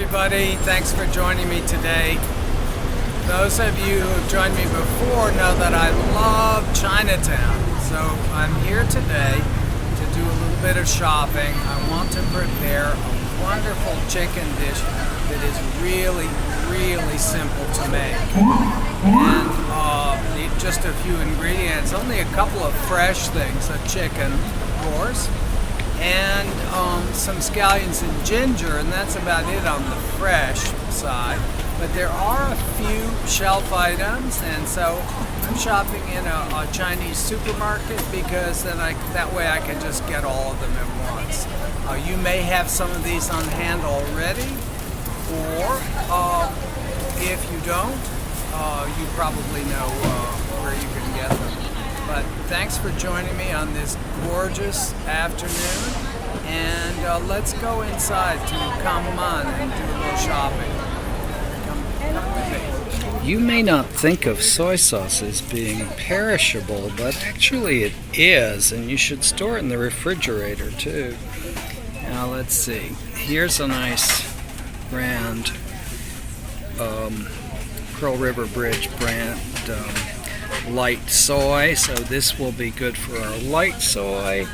everybody. Thanks for joining me today. Those of you who joined me before know that I love Chinatown. So I'm here today to do a little bit of shopping. I want to prepare a wonderful chicken dish that is really, really simple to make. And need just a few ingredients, only a couple of fresh things, a chicken, of course, and some scallions and ginger, and that's about it on the fresh side. But there are a few shelf items, and so I'm shopping in a Chinese supermarket because then that way I can just get all of them at once. You may have some of these on hand already, or if you don't, you probably know where you can get them. But thanks for joining me on this gorgeous afternoon, and let's go inside to Kangman and do a little shopping. Come with me. You may not think of soy sauce as being perishable, but actually it is, and you should store it in the refrigerator too. Now let's see. Here's a nice brand, Pearl River Bridge brand light soy, so this will be good for our light soy.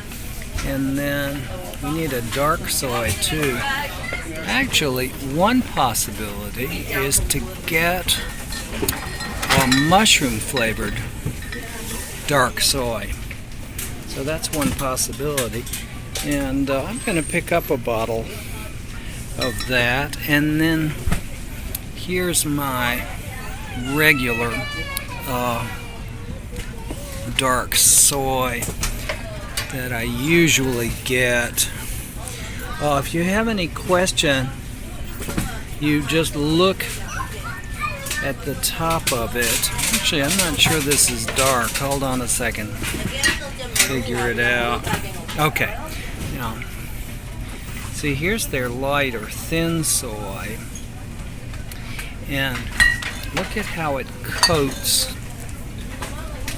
And then we need a dark soy too. Actually, one possibility is to get a mushroom flavored dark soy. So that's one possibility. And I'm going to pick up a bottle of that. And then here's my regular dark soy that I usually get. If you have any question, you just look at the top of it. Actually, I'm not sure this is dark. Hold on a second. Figure it out. Okay. Now, see, here's their light or thin soy. And look at how it coats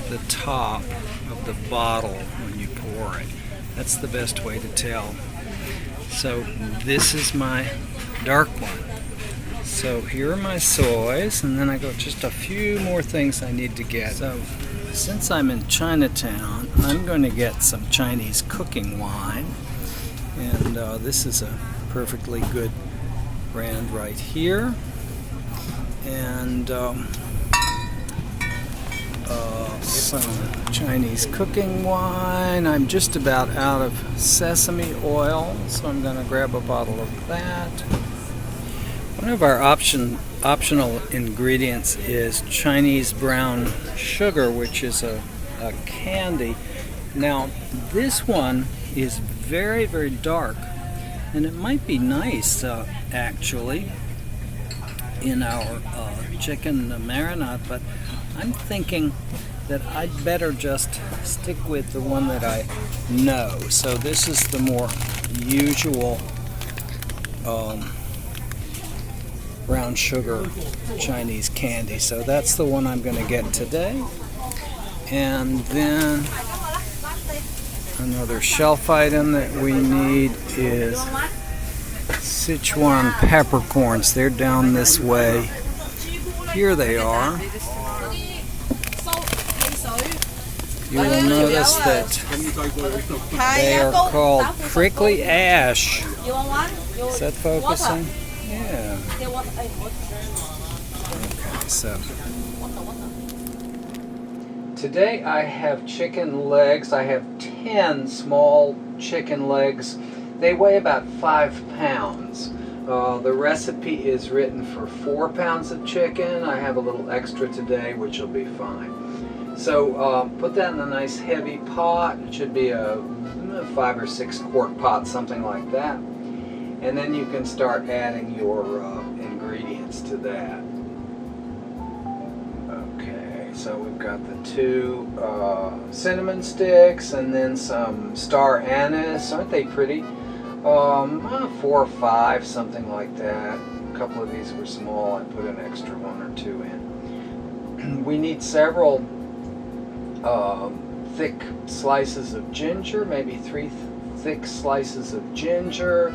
the top of the bottle when you pour it. That's the best way to tell. So this is my dark one. So here are my soys, and then I got just a few more things I need to get. So since I'm in Chinatown, I'm going to get some Chinese cooking wine, and this is a perfectly good brand right here. And some Chinese cooking wine. I'm just about out of sesame oil, so I'm going to grab a bottle of that. One of our optional ingredients is Chinese brown sugar, which is a candy. Now, this one is very, very dark, and it might be nice, actually, in our chicken marinade, but I'm thinking that I'd better just stick with the one that I know. So this is the more usual brown sugar Chinese candy. So that's the one I'm going to get today. And then another shelf item that we need is Sichuan Peppercorns. They're down this way. Here they are. You will notice that they are called prickly ash. Is that focusing? Yeah. Okay, so today I have chicken legs. I have 10 small chicken legs. They weigh about 5 pounds. The recipe is written for 4 pounds of chicken. I have a little extra today, which will be fine. So put that in a nice heavy pot. It should be a 5 or 6 quart pot, something like that. And then you can start adding your ingredients to that. Okay, so we've got the 2 cinnamon sticks and then some star anise. Aren't they pretty? 4 or 5, something like that. A couple of these were small. I put an extra 1 or 2 in. We need several thick slices of ginger, maybe 3 thick slices of ginger,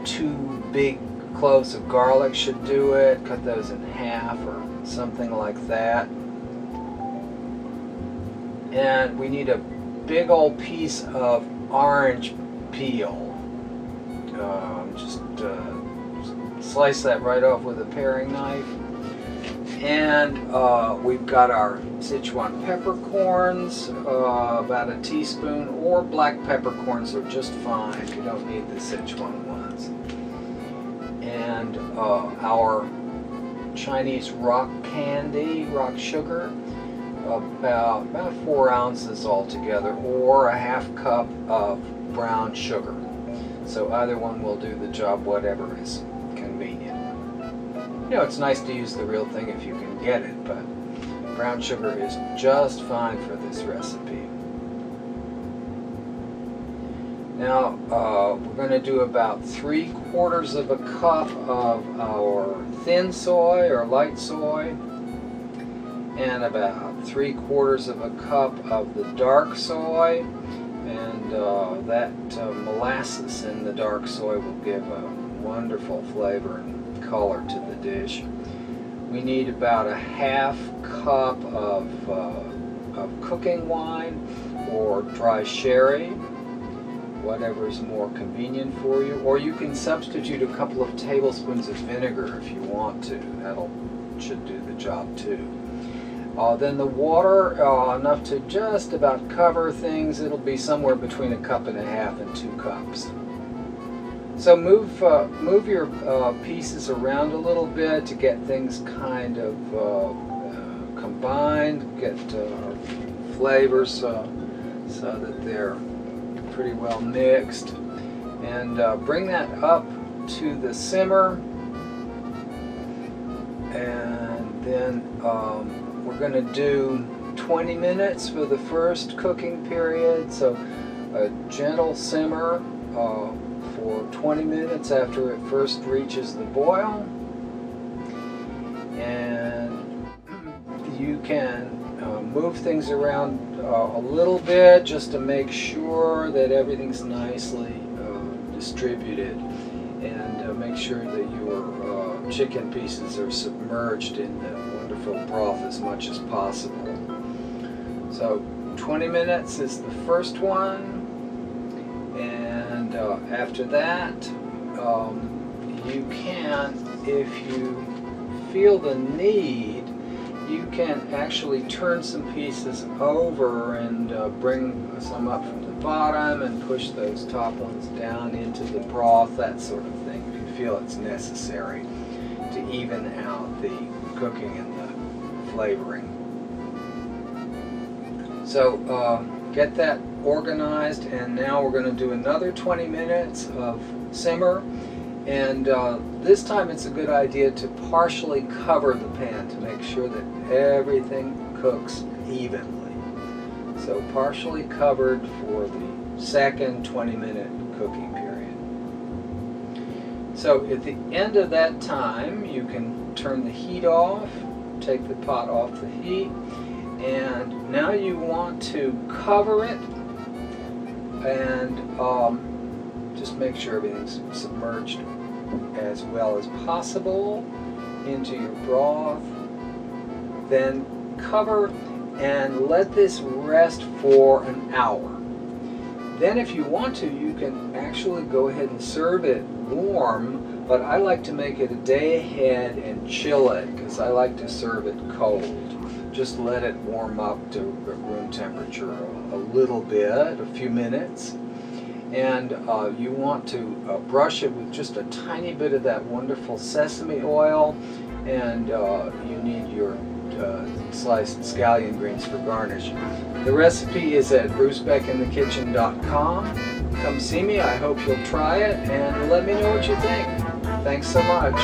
2 big cloves of garlic should do it. Cut those in half or something like that. And we need a big old piece of orange peel. Just slice that right off with a paring knife. And we've got our Sichuan peppercorns, about a teaspoon, or black peppercorns are just fine. You don't need the Sichuan ones. And our Chinese rock candy, rock sugar, about 4 ounces altogether, or a half cup of brown sugar. So either one will do the job, whatever is convenient. You know, it's nice to use the real thing if you can get it, but brown sugar is just fine for this recipe. Now, we're going to do about 3/4 of a cup of our thin soy or light soy, and about 3/4 of a cup of the dark soy, and that molasses in the dark soy will give a wonderful flavor and color to the dish. We need about a half cup of cooking wine or dry sherry, whatever is more convenient for you, or you can substitute a couple of tablespoons of vinegar if you want to. That'll should do the job too. Then the water, enough to just about cover things. It'll be somewhere between 1.5 cups and 2 cups. So move your pieces around a little bit to get things kind of combined, get flavors so that they're pretty well mixed, and bring that up to the simmer, and then we're going to do 20 minutes for the first cooking period, so a gentle simmer for 20 minutes after it first reaches the boil. And you can move things around a little bit just to make sure that everything's nicely distributed, and make sure that your chicken pieces are submerged in the wonderful broth as much as possible. So 20 minutes is the first one. And after that, you can, if you feel the need, you can actually turn some pieces over and bring some up from the bottom and push those top ones down into the broth, that sort of thing, if you feel it's necessary to even out the cooking and the flavoring. So get that organized, and now we're going to do another 20 minutes of simmer, and this time it's a good idea to partially cover the pan to make sure that everything cooks evenly. So partially covered for the second 20-minute cooking period. So at the end of that time, you can turn the heat off, take the pot off the heat, and now you want to cover it and just make sure everything's submerged as well as possible into your broth. Then cover and let this rest for an hour. Then if you want to, you can actually go ahead and serve it warm, but I like to make it a day ahead and chill it because I like to serve it cold. Just let it warm up to room temperature a little bit, a few minutes. And you want to brush it with just a tiny bit of that wonderful sesame oil, and you need your sliced scallion greens for garnish. The recipe is at brucebeckinthekitchen.com. Come see me. I hope you'll try it and let me know what you think. Thanks so much.